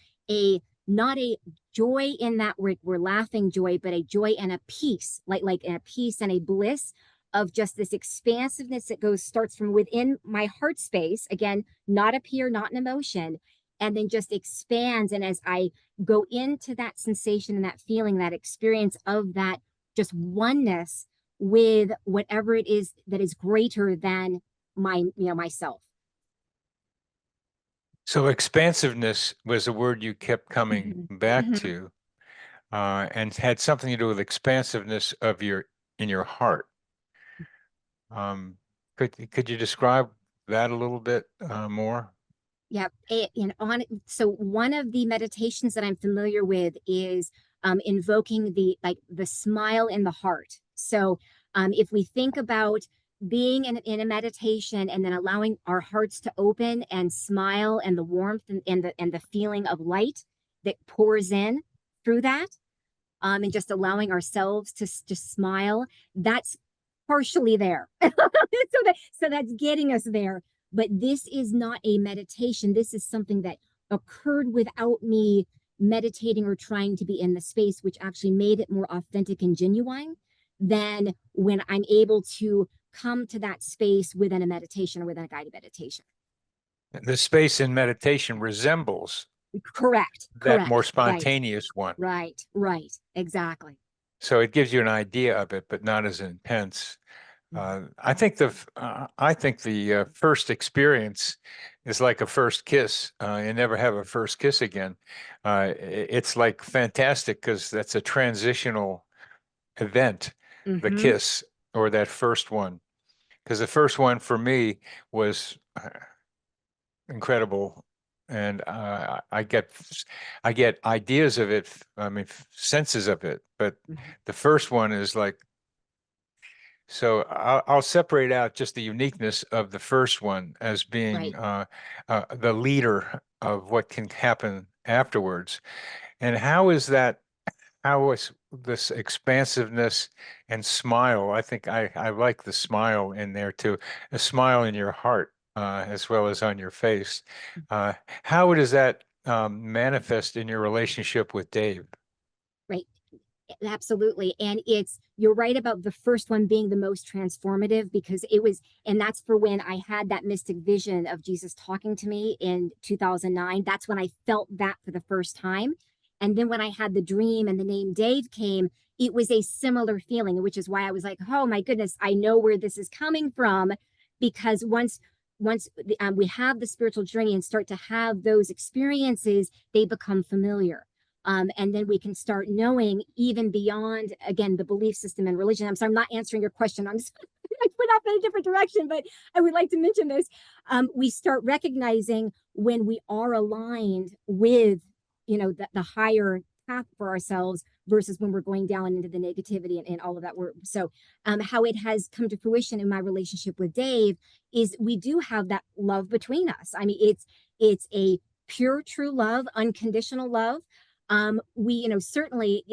not a joy in that we're laughing joy, but a joy and a peace, like a peace and a bliss of just this expansiveness that starts from within my heart space, again, not up here, not an emotion, and then just expands. And as I go into that sensation and that feeling, that experience of that just oneness with whatever it is that is greater than myself. So expansiveness was a word you kept coming back to, and had something to do with expansiveness of in your heart. Could you describe that a little bit more? Yeah. So one of the meditations that I'm familiar with is invoking the smile in the heart. So if we think about being in a meditation and then allowing our hearts to open and smile, and the warmth and the feeling of light that pours in through that, and just allowing ourselves to just smile, that's partially there. So that's getting us there. But this is not a meditation. This is something that occurred without me meditating or trying to be in the space, which actually made it more authentic and genuine than when I'm able to come to that space within a meditation or within a guided meditation. The space in meditation resembles Correct. that more Right. spontaneous one. Right. Exactly. So it gives you an idea of it, but not as intense. I think the first experience is like a first kiss. You never have a first kiss again. It's like fantastic because that's a transitional event, the kiss or that first one. Because the first one for me was incredible, and I get ideas of it. I mean, senses of it, but the first one is like. So I'll separate out just the uniqueness of the first one as being Right. the leader of what can happen afterwards. And how is that? How is this expansiveness and smile? I think I like the smile in there too, a smile in your heart as well as on your face. How does that manifest in your relationship with Dave? Right. Absolutely. And you're right about the first one being the most transformative, because and that's for when I had that mystic vision of Jesus talking to me in 2009. That's when I felt that for the first time. And then when I had the dream and the name Dave came, it was a similar feeling, which is why I was like, oh my goodness, I know where this is coming from. Because once we have the spiritual journey and start to have those experiences, they become familiar. And then we can start knowing even beyond, again, the belief system and religion. I'm sorry, I'm not answering your question. I went off in a different direction, but I would like to mention this. We start recognizing when we are aligned with, the higher path for ourselves versus when we're going down into the negativity and all of that work. So how it has come to fruition in my relationship with Dave is we do have that love between us. I mean, it's a pure, true love, unconditional love. We, certainly,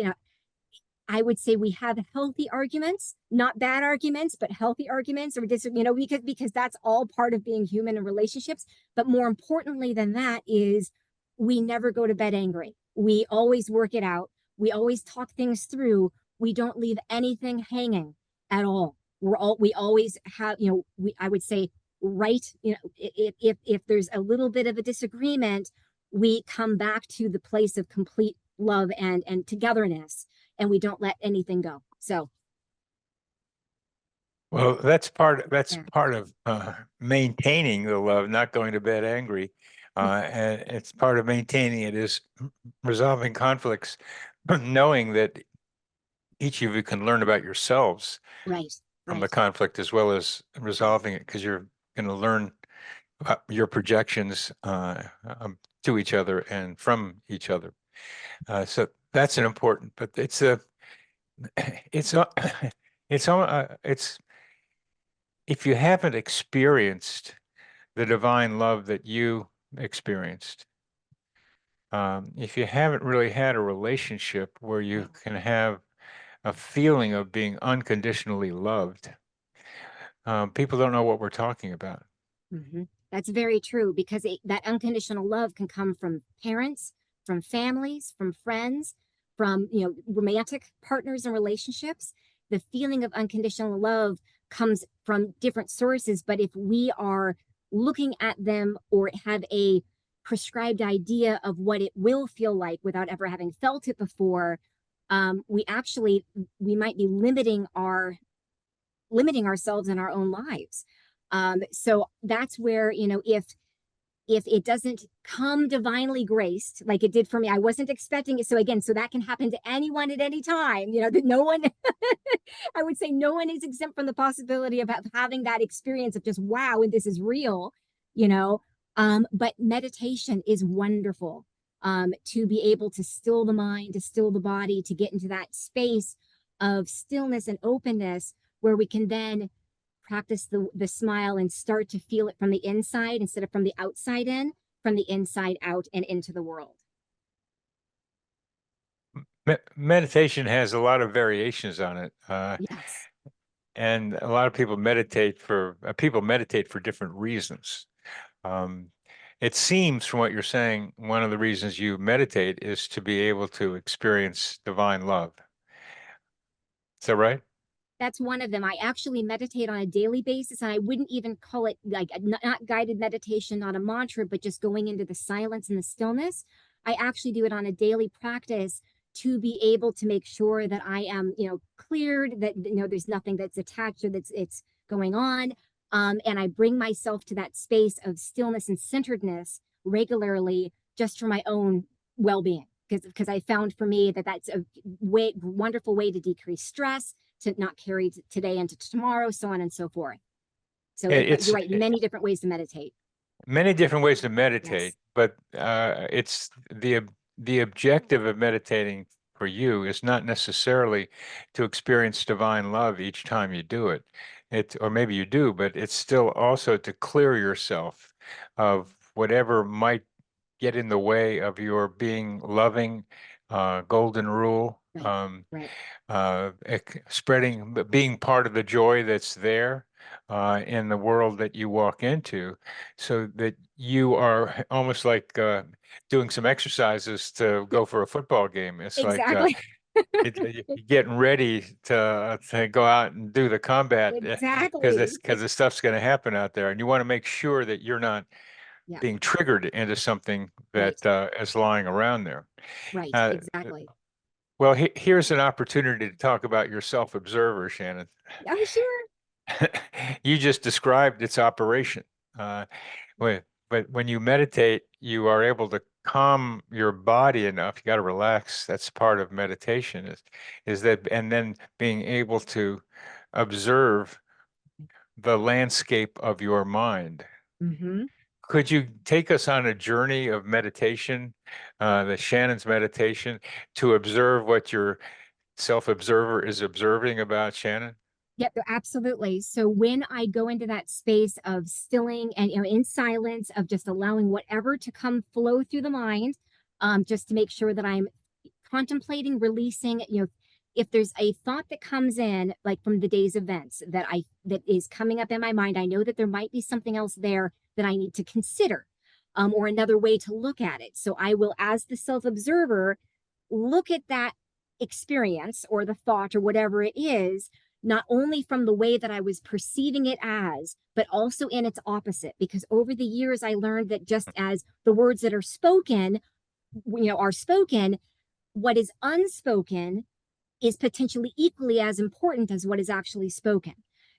I would say we have healthy arguments, not bad arguments, but healthy arguments, or because that's all part of being human in relationships. But more importantly than that is we never go to bed angry. We always work it out. We always talk things through. We don't leave anything hanging at all. We always have, I would say, right, if there's a little bit of a disagreement, we come back to the place of complete love and togetherness, and we don't let anything go. So Well, that's part of maintaining the love, not going to bed angry. And it's part of maintaining it is resolving conflicts, knowing that each of you can learn about yourselves right. from the conflict as well as resolving it, because you're going to learn about your projections to each other and from each other. So that's an important, but it's it's if you haven't experienced the divine love that you experienced, if you haven't really had a relationship where you can have a feeling of being unconditionally loved, people don't know what we're talking about. That's very true, because that unconditional love can come from parents, from families, from friends, from romantic partners and relationships. The feeling of unconditional love comes from different sources, but if we are looking at them or have a prescribed idea of what it will feel like without ever having felt it before, we might be limiting our limiting ourselves in our own lives. So that's where, if it doesn't come divinely graced like it did for me, I wasn't expecting it. So again, so that can happen to anyone at any time, that no one, I would say no one is exempt from the possibility of having that experience of just, wow, and this is real, you know. But meditation is wonderful, to be able to still the mind, to still the body, to get into that space of stillness and openness where we can then practice the smile and start to feel it from the inside instead of from the outside in, from the inside out and into the world. Meditation has a lot of variations on it. Yes. And a lot of people meditate for different reasons. Um, it seems from what you're saying, one of the reasons you meditate is to be able to experience divine love. Is that right? That's one of them. I actually meditate on a daily basis, and I wouldn't even call it like not guided meditation, not a mantra, but just going into the silence and the stillness. I actually do it on a daily practice to be able to make sure that I am, cleared, that there's nothing that's attached or that's it's going on. And I bring myself to that space of stillness and centeredness regularly, just for my own well-being. Because I found for me that that's a wonderful way to decrease stress, to not carry today into tomorrow, so on and so forth. So you're right, many different ways to meditate. Many different ways to meditate, Yes. but it's the objective of meditating for you is not necessarily to experience divine love each time you do it. Or maybe you do, but it's still also to clear yourself of whatever might get in the way of your being loving, golden rule, Right. Right. being part of the joy that's there in the world that you walk into, so that you are almost like doing some exercises to go for a football game. It's like Exactly. you're getting ready to go out and do the combat, Exactly. because the stuff's going to happen out there, and you want to make sure that you're not Yeah. being triggered into something Right. that is lying around there. Right. Uh, Exactly. well, here's an opportunity to talk about your self-observer, Shannon. Oh, sure. You just described its operation. Uh, but when you meditate, you are able to calm your body enough. You got to relax. That's part of meditation, is that, and then being able to observe the landscape of your mind. Mm-hmm. Could you take us on a journey of meditation, the Shannon's meditation, to observe what your self-observer is observing about Shannon? Yep, absolutely. So when I go into that space of stilling and in silence, of just allowing whatever to come flow through the mind, just to make sure that I'm contemplating, releasing, if there's a thought that comes in, like from the day's events that is coming up in my mind, I know that there might be something else there that I need to consider, or another way to look at it. So I will, as the self-observer, look at that experience or the thought or whatever it is, not only from the way that I was perceiving it as, but also in its opposite. Because over the years, I learned that just as the words that are spoken, are spoken, what is unspoken is potentially equally as important as what is actually spoken,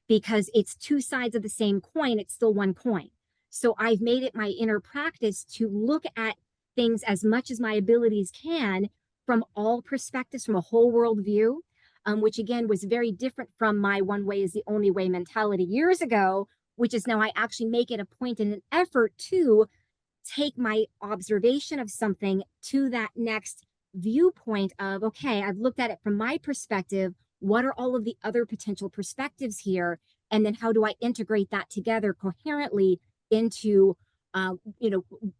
because it's two sides of the same coin. It's still one coin. So I've made it my inner practice to look at things as much as my abilities can from all perspectives, from a whole world view, which again was very different from my one way is the only way mentality years ago, which is now I actually make it a point and an effort to take my observation of something to that next viewpoint of, okay, I've looked at it from my perspective. What are all of the other potential perspectives here? And then how do I integrate that together coherently into,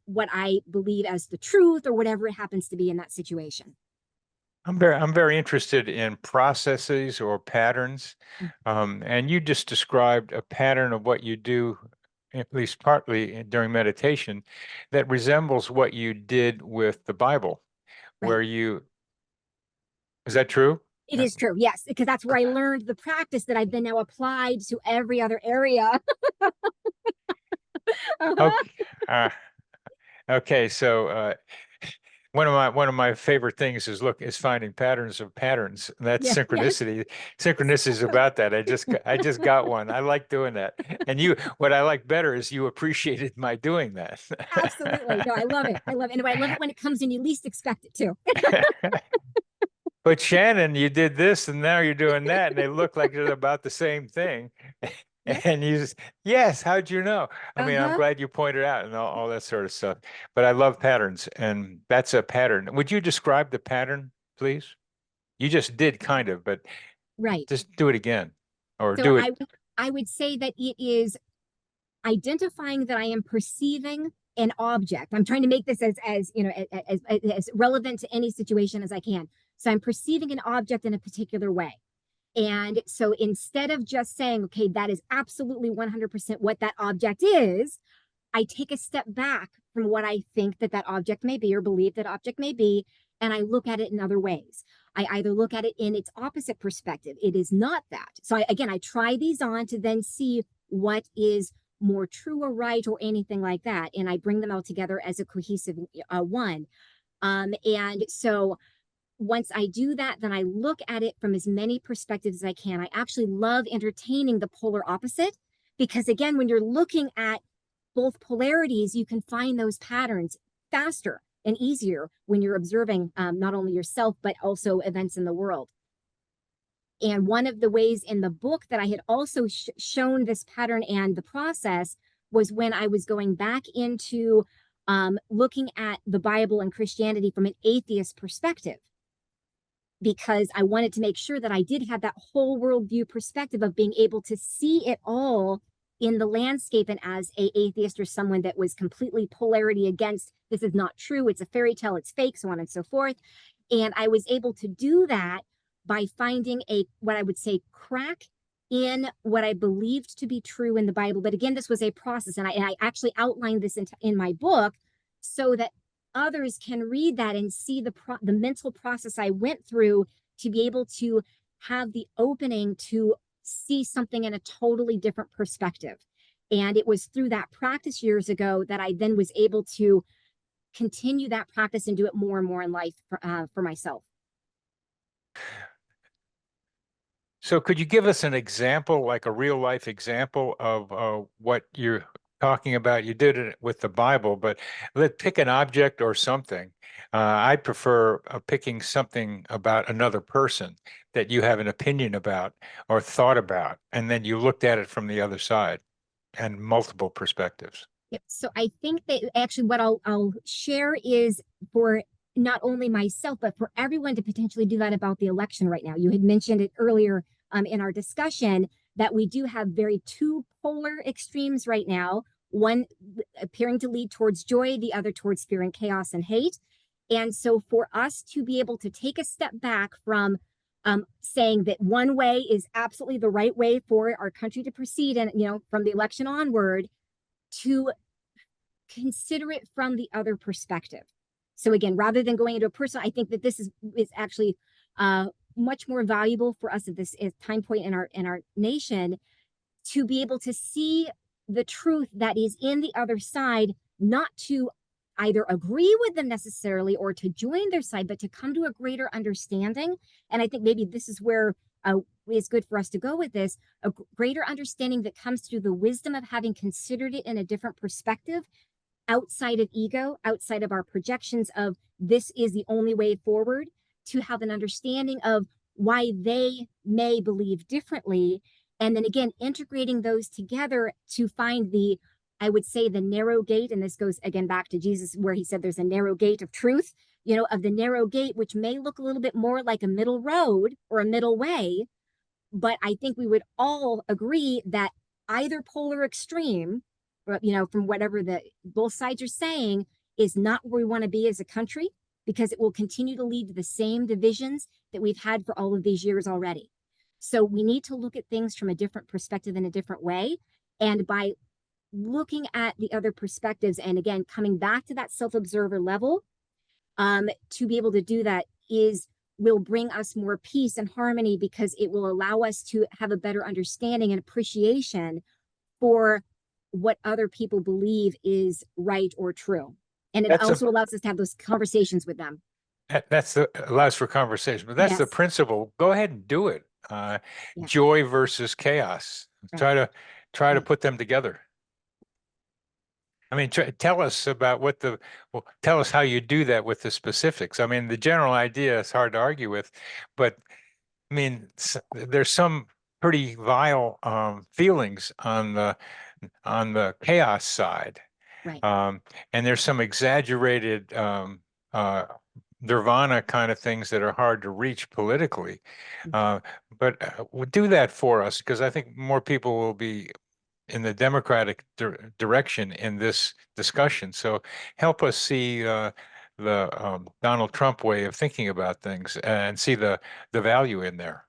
what I believe as the truth or whatever it happens to be in that situation? I'm very interested in processes or patterns. And you just described a pattern of what you do, at least partly during meditation, that resembles what you did with the Bible, Right. where is that true? It is true. Yes. Because that's where I learned the practice that I've been now applied to every other area. Okay. Uh, okay. So one of my favorite things is finding patterns of patterns. And that's Yeah, yes. synchronicity. Synchronicity is about that. I just got one. I like doing that. And what I like better is you appreciated my doing that. Absolutely. No, I love it. I love it. And I love it when it comes and you least expect it to. But Shannon, you did this and now you're doing that, and they look like they're about the same thing. Yep. And you just, yes, how'd you know? I mean, I'm Uh-huh. glad you pointed out and all that sort of stuff. But I love patterns, and that's a pattern. Would you describe the pattern, please? You just did kind of, but Right. just do it again or So do it. I would say that it is identifying that I am perceiving an object. I'm trying to make this as you know as relevant to any situation as I can. So I'm perceiving an object in a particular way. And so instead of just saying, okay, that is absolutely 100% what that object is, I take a step back from what I think that that object may be or believe that object may be, and I look at it in other ways. I either look at it in its opposite perspective. It is not that. So again, I try these on to then see what is more true or right or anything like that. And I bring them all together as a cohesive one. And so once I do that, then I look at it from as many perspectives as I can. I actually love entertaining the polar opposite because, again, when you're looking at both polarities, you can find those patterns faster and easier when you're observing not only yourself, but also events in the world. And one of the ways in the book that I had also shown this pattern and the process was when I was going back into looking at the Bible and Christianity from an atheist perspective, because I wanted to make sure that I did have that whole worldview perspective of being able to see it all in the landscape, and as a atheist or someone that was completely polarity against this is not true, it's a fairy tale, it's fake, so on and so forth. And I was able to do that by finding a what I would say crack in what I believed to be true in the Bible. But again, this was a process, and I actually outlined this in my book so that others can read that and see the mental process I went through to be able to have the opening to see something in a totally different perspective. And it was through that practice years ago that I then was able to continue that practice and do it more and more in life for myself. So could you give us an example, like a real life example of what you're talking about? You did it with the Bible, but let's pick an object or something. I prefer picking something about another person that you have an opinion about or thought about, and then you looked at it from the other side and multiple perspectives. Yep. So I think that actually what I'll share is for not only myself, but for everyone to potentially do that about the election right now. You had mentioned it earlier in our discussion that we do have very two polar extremes right now, one appearing to lead towards joy, the other towards fear and chaos and hate. And so for us to be able to take a step back from saying that one way is absolutely the right way for our country to proceed, and from the election onward, to consider it from the other perspective. So again, rather than going into a personal, I think that this is actually much more valuable for us at this time point in our nation to be able to see the truth that is in the other side, not to either agree with them necessarily or to join their side, but to come to a greater understanding. And I think maybe this is where is good for us to go with this, a greater understanding that comes through the wisdom of having considered it in a different perspective, outside of ego, outside of our projections of this is the only way forward, to have an understanding of why they may believe differently. And then again, integrating those together to find the, I would say, the narrow gate. And this goes again back to Jesus, where he said there's a narrow gate of truth, of the narrow gate, which may look a little bit more like a middle road or a middle way. But I think we would all agree that either polar extreme, from whatever the both sides are saying, is not where we want to be as a country, because it will continue to lead to the same divisions that we've had for all of these years already. So we need to look at things from a different perspective in a different way. And by looking at the other perspectives, and again, coming back to that self-observer level, to be able to do that will bring us more peace and harmony, because it will allow us to have a better understanding and appreciation for what other people believe is right or true. And it also allows us to have those conversations with them. That's allows for conversation, but that's the Yes. principle. Go ahead and do it. Yeah. Joy versus chaos. Right. Try to put them together. I mean, tell us about tell us how you do that with the specifics. I mean, the general idea is hard to argue with, but I mean, there's some pretty vile feelings on the chaos side. Right. And there's some exaggerated uh, nirvana kind of things that are hard to reach politically. But do that for us, because I think more people will be in the democratic direction in this discussion. So help us see the Donald Trump way of thinking about things and see the value in there.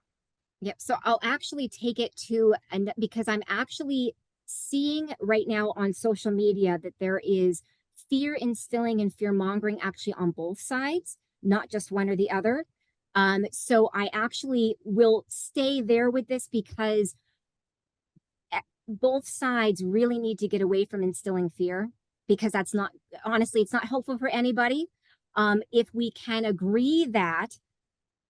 Yep. So I'll actually take it to, and because I'm actually seeing right now on social media that there is fear instilling and fear mongering actually on both sides, not just one or the other. So I actually will stay there with this because both sides really need to get away from instilling fear, because that's not, honestly, it's not helpful for anybody. If we can agree that,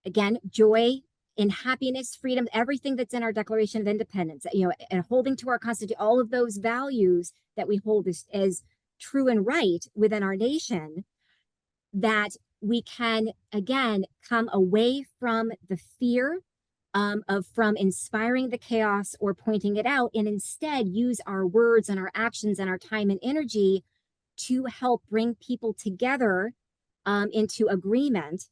again, joy in happiness, freedom, everything that's in our Declaration of Independence, and holding to our Constitution, all of those values that we hold as true and right within our nation, that we can, again, come away from the fear from inspiring the chaos or pointing it out, and instead use our words and our actions and our time and energy to help bring people together into agreement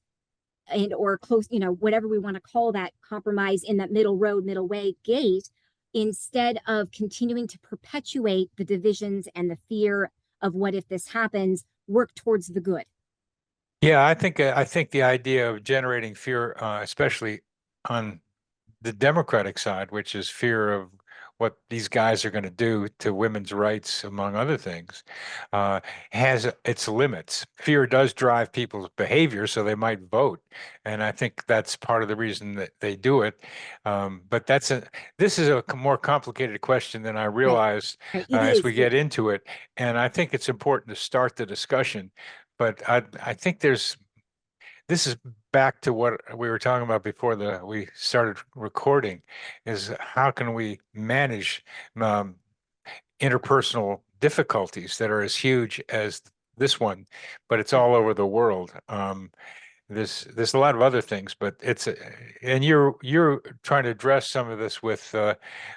and or close, whatever we want to call that, compromise in that middle road, middle way gate, instead of continuing to perpetuate the divisions and the fear of what if this happens, work towards the good. Yeah, I think the idea of generating fear, especially on the Democratic side, which is fear of what these guys are going to do to women's rights, among other things, has its limits. Fear does drive people's behavior, so they might vote, and I think that's part of the reason that they do it. But this is a more complicated question than I realized as we get into it, and I think it's important to start the discussion. But I think this is back to what we were talking about before we started recording, is how can we manage interpersonal difficulties that are as huge as this one, but it's all over the world. There's a lot of other things, but and you're trying to address some of this with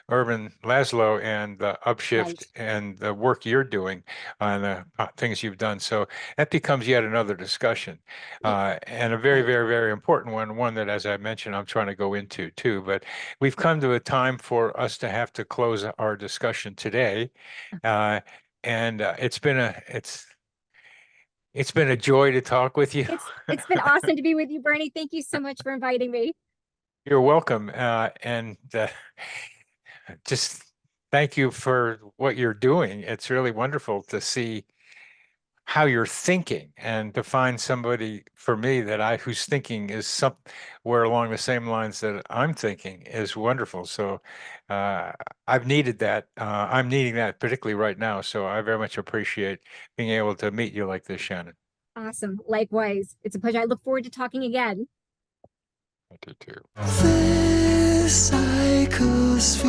Urban Laszlo and the Upshift and the work you're doing on the things you've done. So that becomes yet another discussion, and a very, very, very important one that, as I mentioned, I'm trying to go into too. But we've come to a time for us to have to close our discussion today, and it's been a joy to talk with you. It's been awesome to be with you, Bernie. Thank you so much for inviting me. You're welcome. And just thank you for what you're doing. It's really wonderful to see how you're thinking, and to find somebody for me whose thinking is somewhere along the same lines that I'm thinking is wonderful. So I've needed that. I'm needing that particularly right now. So I very much appreciate being able to meet you like this, Shannon. Awesome. Likewise. It's a pleasure. I look forward to talking again. I do too. This psychosphere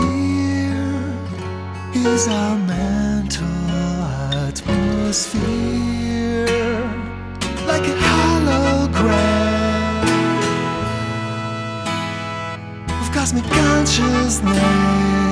is our mental atmosphere, like a hologram of cosmic consciousness.